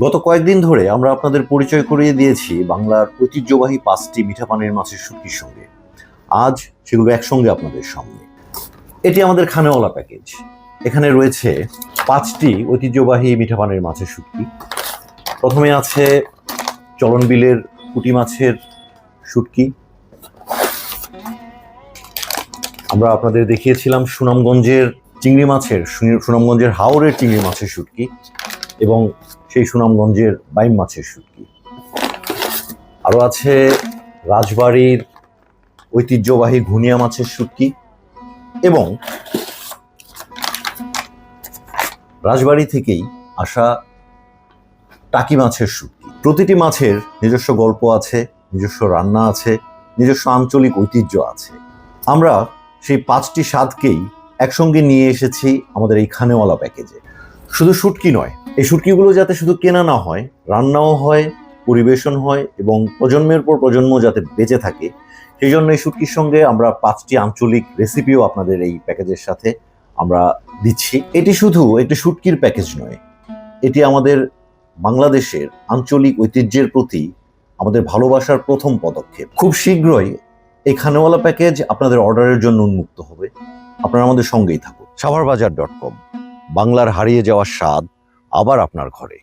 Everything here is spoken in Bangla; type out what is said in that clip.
গত কয়েকদিন ধরে আমরা আপনাদের পরিচয় করিয়ে দিয়েছি বাংলার ঐতিহ্যবাহী 5টি মিঠা পানির মাছের শুটকির সঙ্গে। আজ সেগুলো একসঙ্গে আপনাদের সামনে। এটি আমাদের খানেওয়ালা প্যাকেজ। এখানে রয়েছে 5টি ঐতিহ্যবাহী মিঠা পানির মাছের শুটকি। প্রথমে আছে চলনবিলের পুঁটি মাছের শুটকি। আমরা আপনাদের দেখিয়েছিলাম সুনামগঞ্জের চিংড়ি মাছের, সুনামগঞ্জের হাওরের চিংড়ি মাছের শুটকি এবং সেই সুনামগঞ্জের বাইম মাছের শুটকি। আরও আছে রাজবাড়ির ঐতিহ্যবাহী ঘুনিয়া মাছের শুটকি এবং রাজবাড়ি থেকেই আসা টাকি মাছের শুটকি। প্রতিটি মাছের নিজস্ব গল্প আছে, নিজস্ব রান্না আছে, নিজস্ব আঞ্চলিক ঐতিহ্য আছে। আমরা সেই 5টি স্বাদকেই একসঙ্গে নিয়ে এসেছি আমাদের এই খানেওয়ালা প্যাকেজে। শুধু শুটকি নয়, এই শুটকিগুলো যাতে শুধু কেনা না হয়, রান্নাও হয়, পরিবেশন হয় এবং প্রজন্মের পর প্রজন্ম যাতে বেঁচে থাকে, সেই জন্য এই শুটকির সঙ্গে আমরা 5টি আঞ্চলিক রেসিপিও আপনাদের এই প্যাকেজের সাথে আমরা দিচ্ছি। এটি শুধু একটি শুটকির প্যাকেজ নয়, এটি আমাদের বাংলাদেশের আঞ্চলিক ঐতিহ্যের প্রতি আমাদের ভালোবাসার প্রথম পদক্ষেপ। খুব শীঘ্রই এই খানেওয়ালা প্যাকেজ আপনাদের অর্ডারের জন্য উন্মুক্ত হবে। আপনারা আমাদের সঙ্গেই থাকুন। সাভারবাজার.com, বাংলার হারিয়ে যাওয়া স্বাদ আবার আপনার ঘরে।